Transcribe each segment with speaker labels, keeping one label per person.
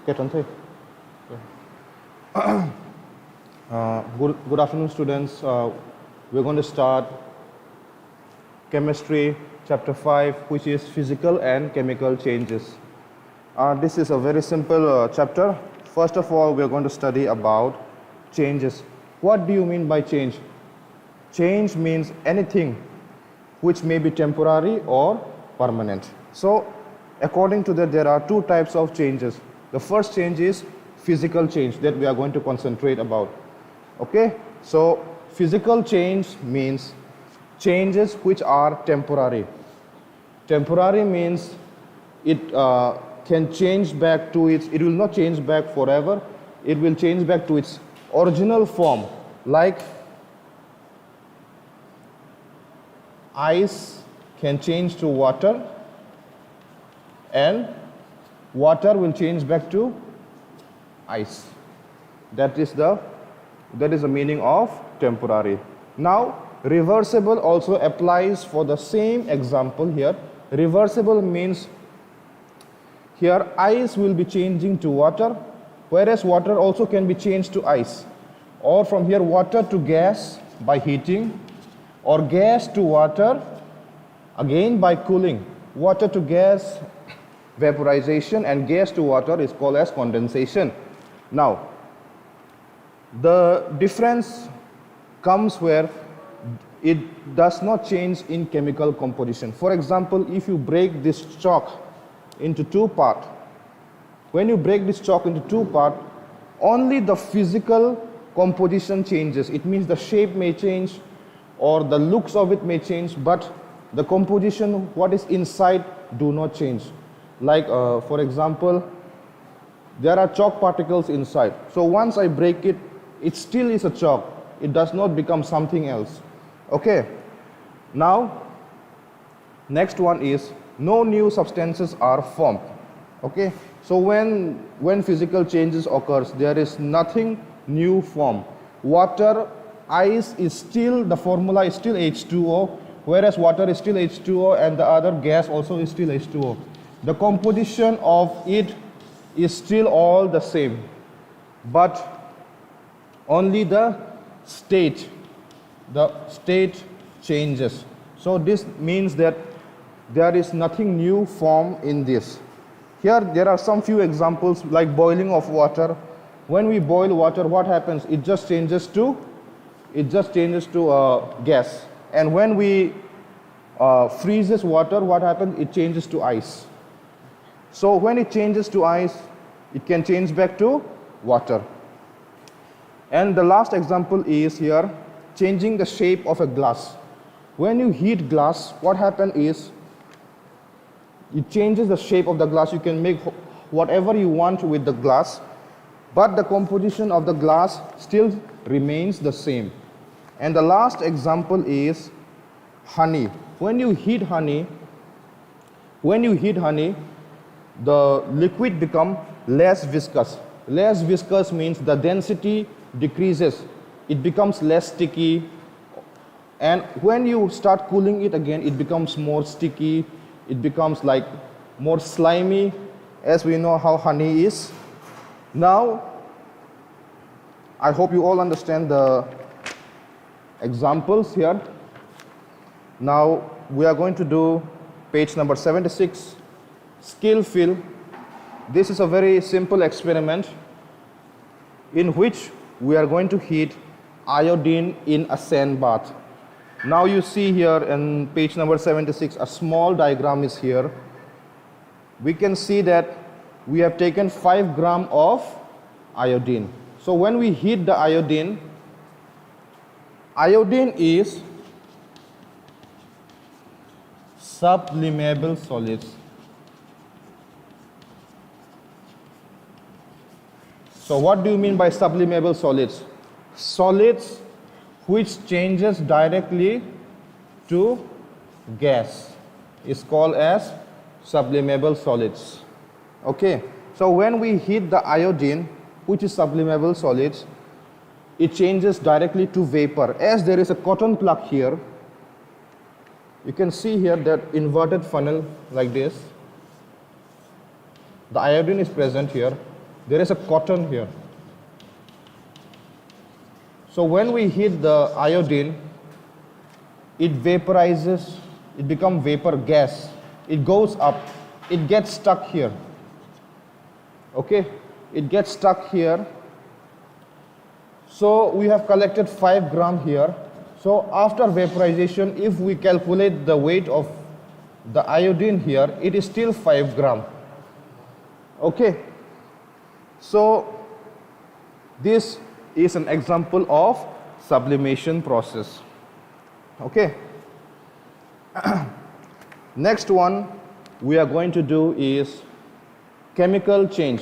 Speaker 1: Good afternoon, students. We're going to start chemistry chapter 5, which is physical and chemical changes. This is a very simple chapter. First of all, we're going to study about changes. What do you mean by change? Change means anything which may be temporary or permanent. So, according to that, there are two types of changes. The first change is physical change that we are going to concentrate about. Okay, so physical change means changes which are temporary. Temporary means it can change back to its, it will not change back forever, it will change back to its original form, like ice can change to water and water will change back to ice. That is the meaning of temporary. Now, reversible also applies for the same example here. Reversible means here ice will be changing to water, whereas water also can be changed to ice. Or from here water to gas by heating, or gas to water again by cooling. Water to gas, vaporization, and gas to water is called as condensation. Now, the difference comes where it does not change in chemical composition. For example, if you break this chalk into two parts, when you break this chalk into two parts, only the physical composition changes. It means the shape may change or the looks of it may change, but the composition, what is inside, do not change. Like for example, there are chalk particles inside. So once I break it, it still is a chalk. It does not become something else. Okay. Now, next one is no new substances are formed. Okay. So when physical changes occurs, there is nothing new formed. Water, ice is still, the formula is still H2O, whereas water is still H2O and the other gas also is still H2O. The composition of it is still all the same, but only the state changes. So this means that there is nothing new formed in this. Here there are some few examples like boiling of water. When we boil water, what happens? It just changes to gas. And when we freezes water, what happens? It changes to ice. So when it changes to ice, it can change back to water. And the last example is here, changing the shape of a glass. When you heat glass, what happens is, it changes the shape of the glass. You can make whatever you want with the glass, but the composition of the glass still remains the same. And the last example is honey. When you heat honey, the liquid becomes less viscous. Less viscous means the density decreases. It becomes less sticky. And when you start cooling it again, it becomes more sticky. It becomes like more slimy, as we know how honey is. Now, I hope you all understand the examples here. Now, we are going to do page number 76, skill fill. This is a very simple experiment in which we are going to heat iodine in a sand bath. Now you see here in page number 76, a small diagram is here. We can see that we have taken 5 grams of iodine. So when we heat the iodine is sublimable solids. So what do you mean by sublimable solids? Solids which changes directly to gas is called as sublimable solids. Okay, so when we heat the iodine, which is sublimable solids, it changes directly to vapor. As there is a cotton plug here, you can see here that inverted funnel like this. The iodine is present here. there is a cotton here. So when we heat the iodine, it vaporizes, it becomes vapor gas. It goes up, it gets stuck here. Okay, it gets stuck here. So we have collected 5 gram here. So after vaporization, if we calculate the weight of the iodine here, it is still 5 gram. Okay, so this is an example of sublimation process. Okay. Next one we are going to do is chemical change.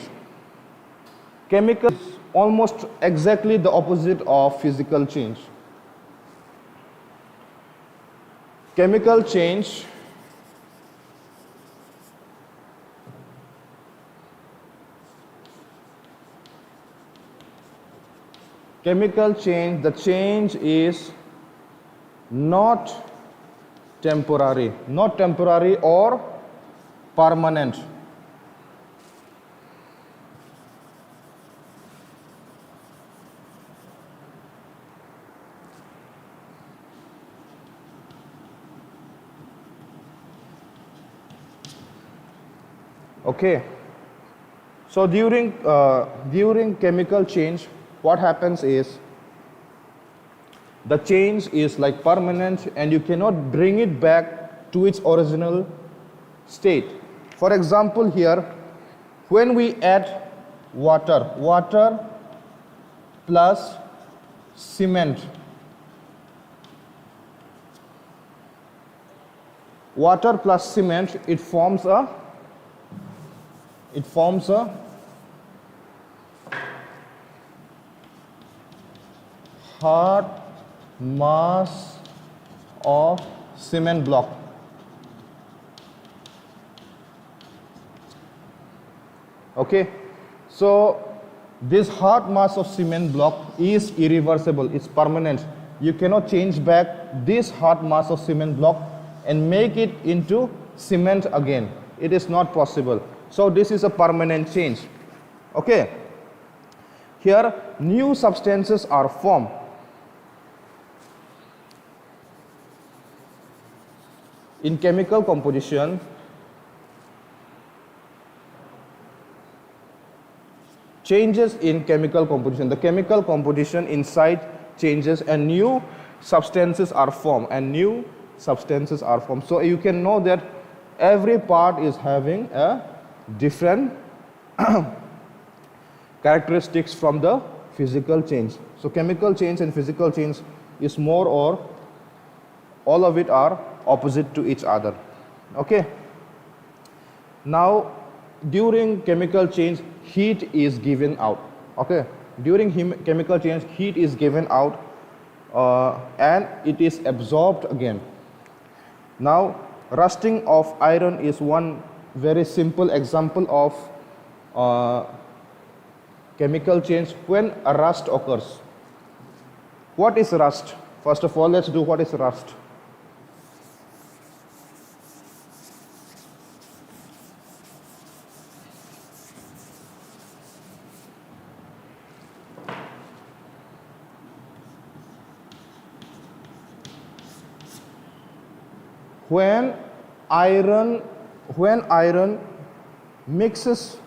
Speaker 1: Chemical is almost exactly the opposite of physical change. Chemical change the change is not temporary or permanent. Okay, so during chemical change, what happens is the change is like permanent and you cannot bring it back to its original state. For example, here when we add water plus cement, it forms a hard mass of cement block. Okay, so this hard mass of cement block is irreversible, it's permanent. You cannot change back this hard mass of cement block and make it into cement again. It is not possible. So this is a permanent change. Okay, here new substances are formed. In chemical composition, changes in chemical composition, the chemical composition inside changes and new substances are formed So you can know that every part is having a different characteristics from the physical change. So chemical change and physical change is more or all of it are opposite to each other. Okay, now during chemical change, heat is given out. Okay, during chemical change, heat is given out and it is absorbed again. Now rusting of iron is one very simple example of chemical change when a rust occurs. What is rust? First of all, let's do what is rust. When iron mixes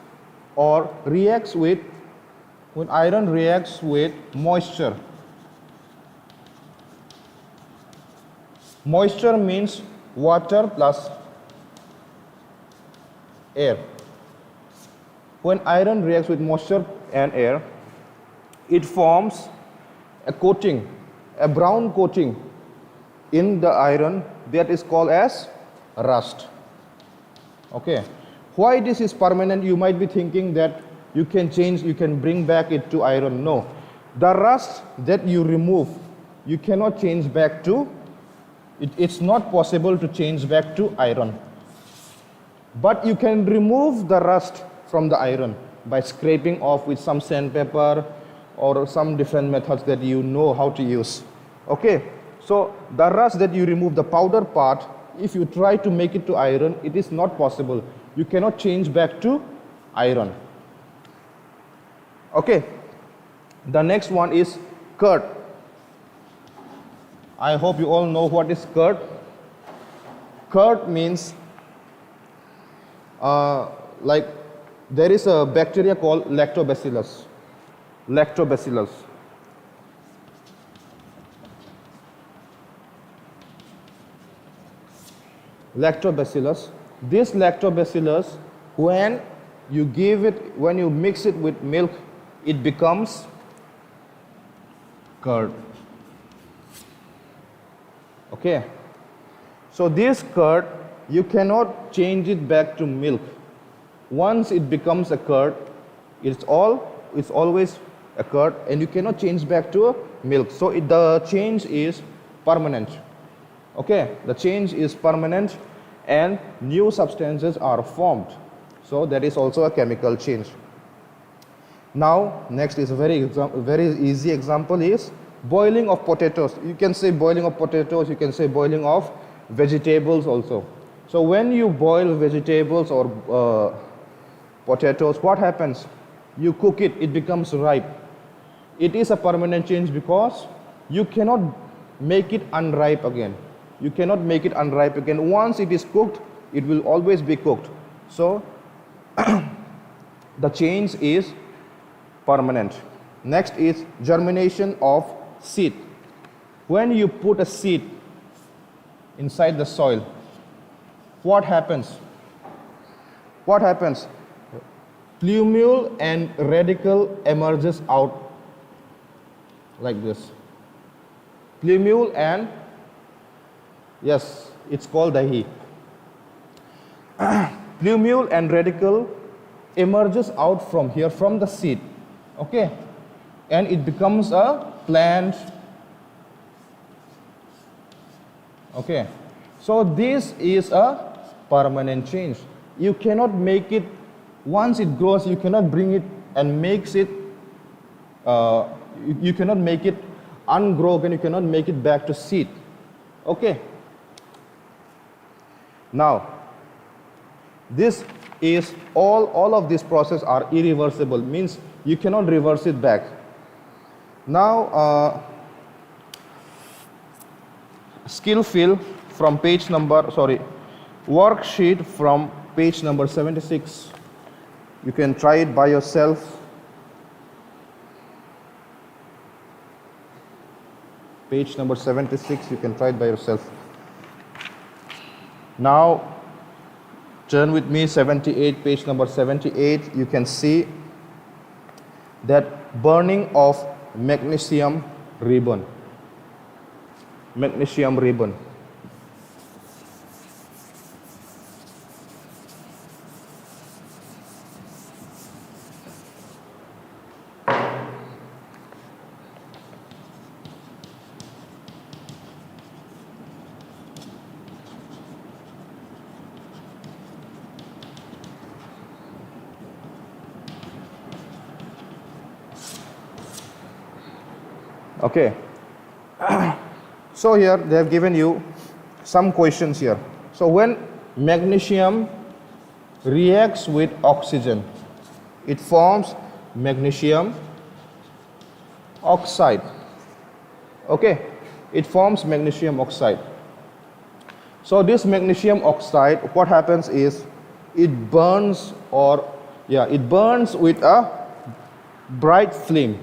Speaker 1: or reacts with moisture. Moisture means water plus air. When iron reacts with moisture and air, it forms a coating, a brown coating in the iron that is called as rust. Okay, why this is permanent? You might be thinking that you can bring back it to iron. No, the rust that you remove, you cannot change back to it. It's not possible to change back to iron, but you can remove the rust from the iron by scraping off with some sandpaper or some different methods that you know how to use. Okay, so the rust that you remove, the powder part, if you try to make it to iron, it is not possible. You cannot change back to iron. Okay, the next one is curd. I hope you all know what is curd. Curd means like there is a bacteria called lactobacillus. Lactobacillus. Lactobacillus. This lactobacillus, when you mix it with milk, it becomes curd. Okay. So this curd, you cannot change it back to milk. Once it becomes a curd, it's always a curd, and you cannot change back to milk. So the change is permanent. Okay, the change is permanent, and new substances are formed. So that is also a chemical change. Now, next is a very easy example is boiling of potatoes. You can say boiling of potatoes, you can say boiling of vegetables also. So when you boil vegetables or potatoes, what happens? You cook it, it becomes ripe. It is a permanent change because you cannot make it unripe again. You cannot make it unripe again. Once it is cooked, it will always be cooked. So the change is permanent. Next is germination of seed. When you put a seed inside the soil, what happens? What happens? Plumule and radicle emerges out like this. Plumule and, yes, it's called dahi. Plumule and radicle emerges out from here, from the seed. Okay, and it becomes a plant. Okay, so this is a permanent change. You cannot make it, once it grows, you cannot bring it and makes it, you cannot make it ungrow and you cannot make it back to seed. Okay, now this is all of this process are irreversible, means you cannot reverse it back. Now skill fill from page number, worksheet from page number 76. You can try it by yourself. Page number 76, you can try it by yourself. Now turn with me 78, page number 78. You can see that burning of magnesium ribbon. Magnesium ribbon. Okay, so here they have given you some questions here. So when magnesium reacts with oxygen, it forms magnesium oxide. Okay, it forms magnesium oxide. So this magnesium oxide, what happens is it burns it burns with a bright flame.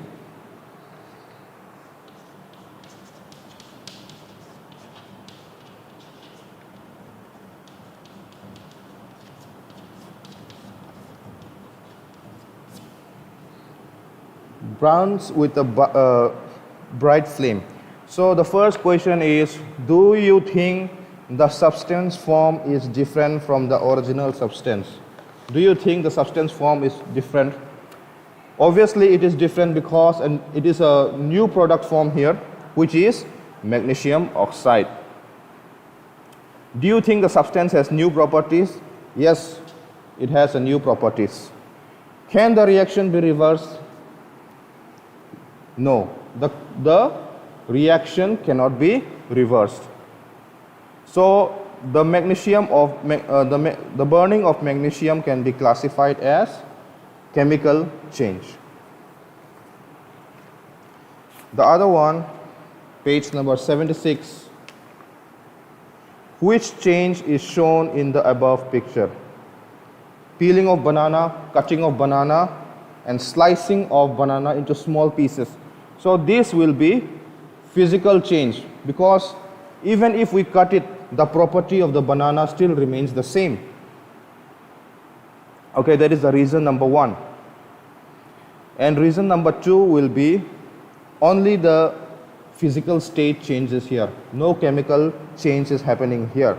Speaker 1: Burns with a bright flame. So the first question is, do you think the substance form is different from the original substance? Do you think the substance form is different? Obviously it is different because it is a new product form here, which is magnesium oxide. Do you think the substance has new properties? Yes, it has a new properties. Can the reaction be reversed? No, the reaction cannot be reversed. So the magnesium of the burning of magnesium can be classified as chemical change. The other one, page number 76. Which change is shown in the above picture? Peeling of banana, cutting of banana, and slicing of banana into small pieces. So this will be physical change, because even if we cut it, the property of the banana still remains the same. Okay, that is the reason number one. And reason number two will be only the physical state changes here. No chemical change is happening here.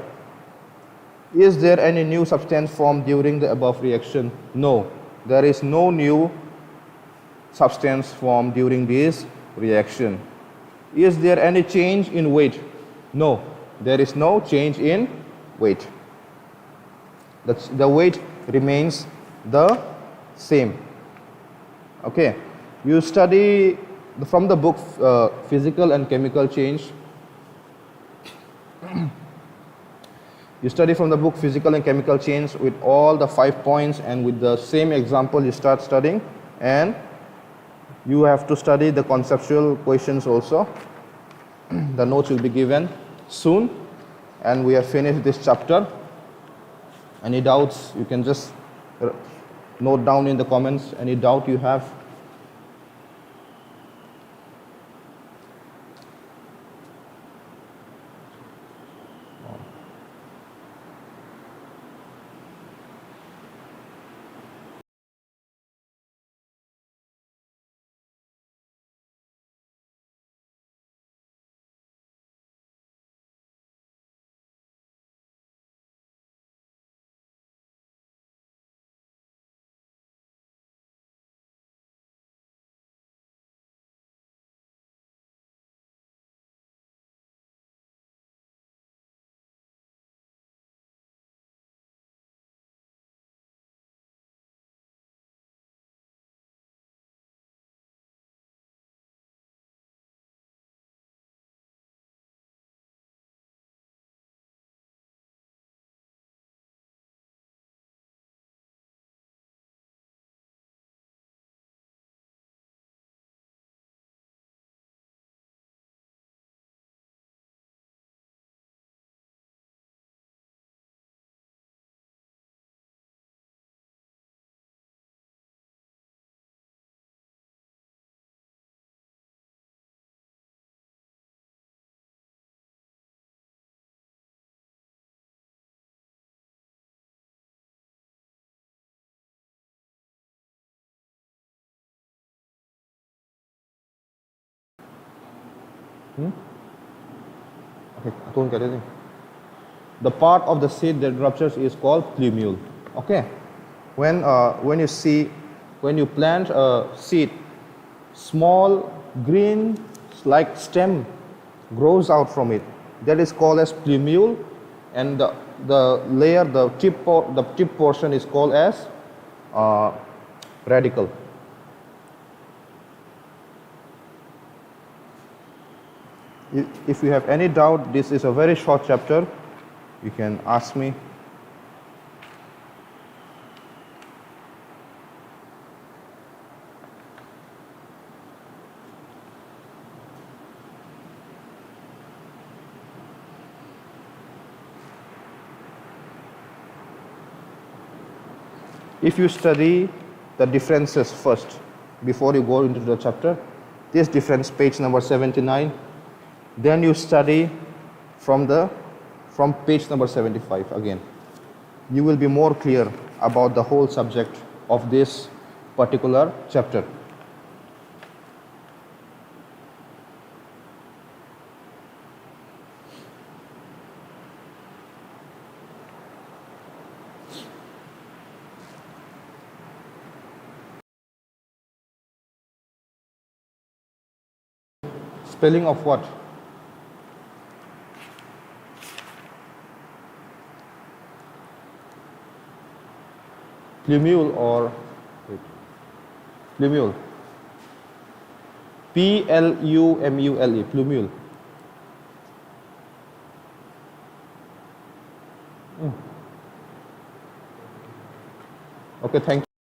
Speaker 1: Is there any new substance formed during the above reaction? No, there is no new substance formed during this reaction. Is there any change in weight? No, there is no change in weight. The weight remains the same. Okay, you study from the book Physical and Chemical Change. You study from the book Physical and Chemical Change with all the 5 points, and with the same example you start studying, and you have to study the conceptual questions also. The notes will be given soon, and we have finished this chapter. Any doubts, you can just note down in the comments any doubt you have. Okay, the part of the seed that ruptures is called plumule. Okay, when you plant a seed, small green like stem grows out from it. That is called as plumule, and the tip portion is called as radicle. If you have any doubt, this is a very short chapter, you can ask me. If you study the differences first before you go into the chapter, this difference, page number 79, then you study from page number 75 again. You will be more clear about the whole subject of this particular chapter. Spelling of what? Plumule or plumule. Plumule, plumule. Okay, thank you.